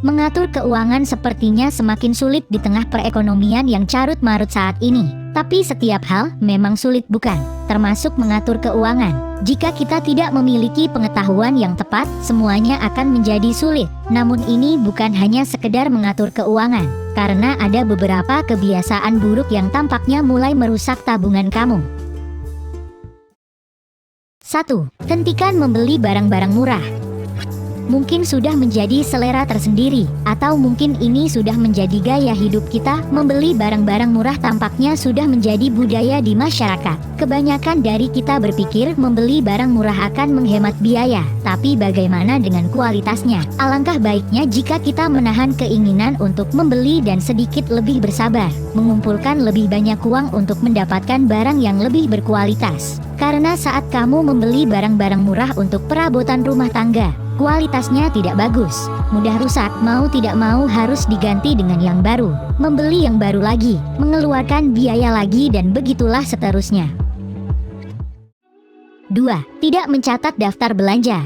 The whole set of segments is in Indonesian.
Mengatur keuangan sepertinya semakin sulit di tengah perekonomian yang carut-marut saat ini. Tapi setiap hal memang sulit, bukan? Termasuk mengatur keuangan. Jika kita tidak memiliki pengetahuan yang tepat, semuanya akan menjadi sulit. Namun ini bukan hanya sekedar mengatur keuangan, karena ada beberapa kebiasaan buruk yang tampaknya mulai merusak tabungan kamu. 1. Hentikan membeli barang-barang murah. Mungkin sudah menjadi selera tersendiri, atau mungkin ini sudah menjadi gaya hidup kita. Membeli barang-barang murah tampaknya sudah menjadi budaya di masyarakat. Kebanyakan dari kita berpikir membeli barang murah akan menghemat biaya, tapi bagaimana dengan kualitasnya? Alangkah baiknya jika kita menahan keinginan untuk membeli dan sedikit lebih bersabar, mengumpulkan lebih banyak uang untuk mendapatkan barang yang lebih berkualitas. Karena saat kamu membeli barang-barang murah untuk perabotan rumah tangga, kualitasnya tidak bagus, mudah rusak, mau tidak mau harus diganti dengan yang baru, membeli yang baru lagi, mengeluarkan biaya lagi, dan begitulah seterusnya. 2. Tidak mencatat daftar belanja.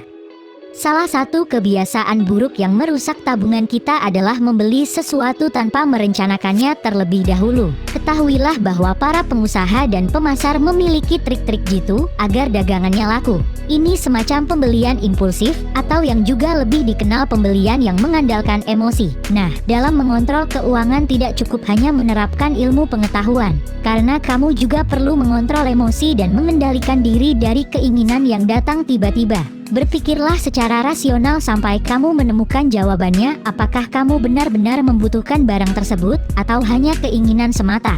Salah satu kebiasaan buruk yang merusak tabungan kita adalah membeli sesuatu tanpa merencanakannya terlebih dahulu. Ketahuilah bahwa para pengusaha dan pemasar memiliki trik-trik jitu agar dagangannya laku. Ini semacam pembelian impulsif, atau yang juga lebih dikenal pembelian yang mengandalkan emosi. Nah, dalam mengontrol keuangan tidak cukup hanya menerapkan ilmu pengetahuan, karena kamu juga perlu mengontrol emosi dan mengendalikan diri dari keinginan yang datang tiba-tiba. Berpikirlah secara rasional sampai kamu menemukan jawabannya, apakah kamu benar-benar membutuhkan barang tersebut, atau hanya keinginan semata.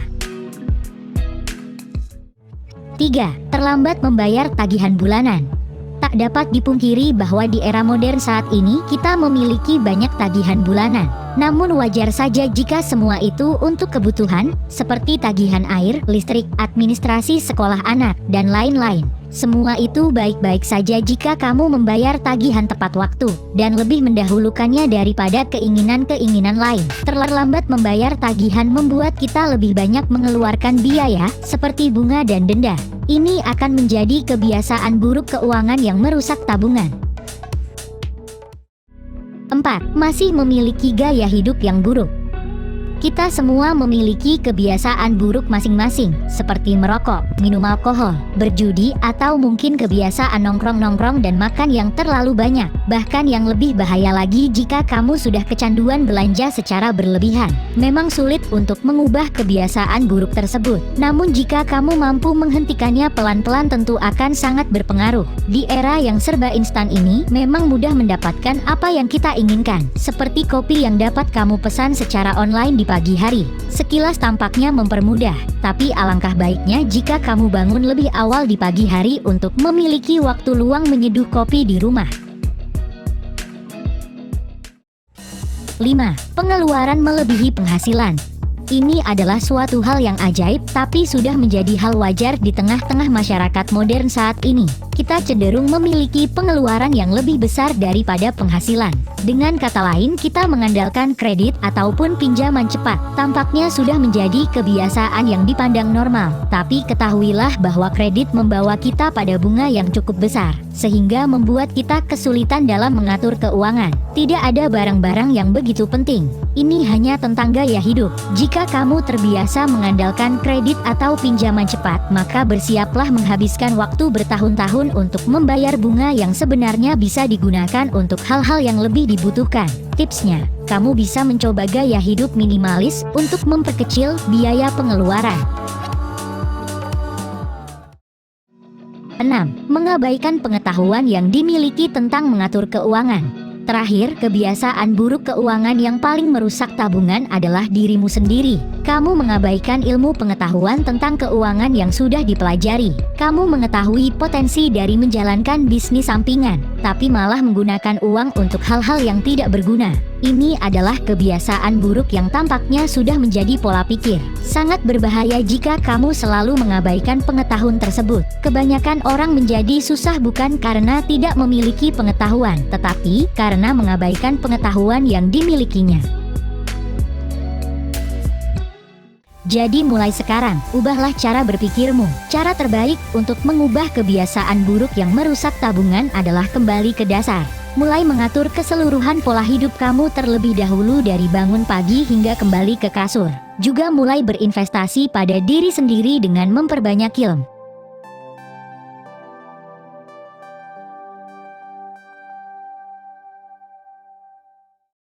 3. Terlambat membayar tagihan bulanan. Tak dapat dipungkiri bahwa di era modern saat ini kita memiliki banyak tagihan bulanan. Namun wajar saja jika semua itu untuk kebutuhan, seperti tagihan air, listrik, administrasi sekolah anak, dan lain-lain. Semua itu baik-baik saja jika kamu membayar tagihan tepat waktu, dan lebih mendahulukannya daripada keinginan-keinginan lain. Terlambat membayar tagihan membuat kita lebih banyak mengeluarkan biaya, seperti bunga dan denda. Ini akan menjadi kebiasaan buruk keuangan yang merusak tabungan. 4. Masih memiliki gaya hidup yang buruk. Kita semua memiliki kebiasaan buruk masing-masing, seperti merokok, minum alkohol, berjudi, atau mungkin kebiasaan nongkrong-nongkrong dan makan yang terlalu banyak. Bahkan yang lebih bahaya lagi jika kamu sudah kecanduan belanja secara berlebihan. Memang sulit untuk mengubah kebiasaan buruk tersebut. Namun jika kamu mampu menghentikannya pelan-pelan tentu akan sangat berpengaruh. Di era yang serba instan ini, memang mudah mendapatkan apa yang kita inginkan. Seperti kopi yang dapat kamu pesan secara online di pagi hari. Sekilas tampaknya mempermudah, tapi alangkah baiknya jika kamu bangun lebih awal di pagi hari untuk memiliki waktu luang menyeduh kopi di rumah. 5. Pengeluaran melebihi penghasilan. Ini adalah suatu hal yang ajaib, tapi sudah menjadi hal wajar di tengah-tengah masyarakat modern saat ini. Kita cenderung memiliki pengeluaran yang lebih besar daripada penghasilan. Dengan kata lain, kita mengandalkan kredit ataupun pinjaman cepat. Tampaknya sudah menjadi kebiasaan yang dipandang normal. Tapi ketahuilah bahwa kredit membawa kita pada bunga yang cukup besar, sehingga membuat kita kesulitan dalam mengatur keuangan. Tidak ada barang-barang yang begitu penting. Ini hanya tentang gaya hidup. Jika kamu terbiasa mengandalkan kredit atau pinjaman cepat, maka bersiaplah menghabiskan waktu bertahun-tahun untuk membayar bunga yang sebenarnya bisa digunakan untuk hal-hal yang lebih dibutuhkan. Tipsnya, kamu bisa mencoba gaya hidup minimalis untuk memperkecil biaya pengeluaran. 6. Mengabaikan pengetahuan yang dimiliki tentang mengatur keuangan. Terakhir, kebiasaan buruk keuangan yang paling merusak tabungan adalah dirimu sendiri. Kamu mengabaikan ilmu pengetahuan tentang keuangan yang sudah dipelajari. Kamu mengetahui potensi dari menjalankan bisnis sampingan, tapi malah menggunakan uang untuk hal-hal yang tidak berguna. Ini adalah kebiasaan buruk yang tampaknya sudah menjadi pola pikir. Sangat berbahaya jika kamu selalu mengabaikan pengetahuan tersebut. Kebanyakan orang menjadi susah bukan karena tidak memiliki pengetahuan, tetapi karena mengabaikan pengetahuan yang dimilikinya. Jadi mulai sekarang, ubahlah cara berpikirmu. Cara terbaik untuk mengubah kebiasaan buruk yang merusak tabungan adalah kembali ke dasar. Mulai mengatur keseluruhan pola hidup kamu terlebih dahulu dari bangun pagi hingga kembali ke kasur. Juga mulai berinvestasi pada diri sendiri dengan memperbanyak ilmu.